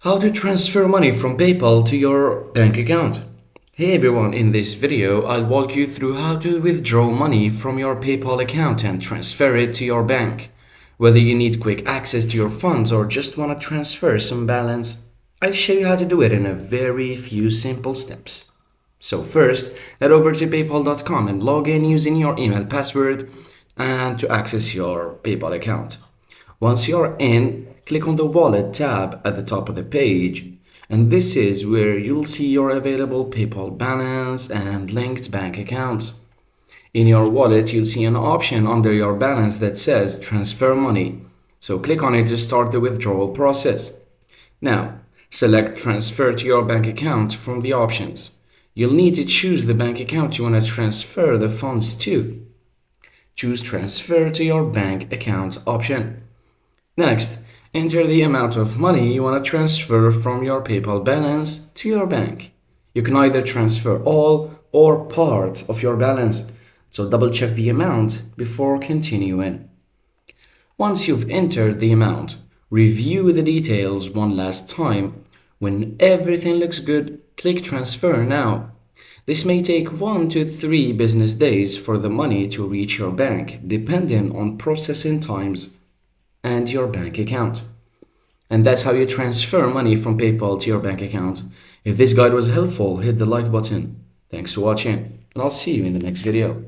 How to transfer money from PayPal to your bank account. Hey everyone, in this video I'll walk you through how to withdraw money from your PayPal account and transfer it to your bank. Whether you need quick access to your funds or just want to transfer some balance, I'll show you how to do it in a very few simple steps. So first, head over to paypal.com and log in using your email password and to access your PayPal account. Once you're in, click on the Wallet tab at the top of the page, and this is where you'll see your available PayPal balance and linked bank accounts. In your wallet, you'll see an option under your balance that says Transfer Money, so click on it to start the withdrawal process. Now, select Transfer to your bank account from the options. You'll need to choose the bank account you want to transfer the funds to. Choose Transfer to your bank account option. Next, enter the amount of money you want to transfer from your PayPal balance to your bank. You can either transfer all or part of your balance, so double check the amount before continuing. Once you've entered the amount, review the details one last time. When everything looks good, click Transfer Now. This may take 1 to 3 business days for the money to reach your bank, depending on processing times and your bank account. And that's how you transfer money from PayPal to your bank account. If this guide was helpful, hit the like button. Thanks for watching, and I'll see you in the next video.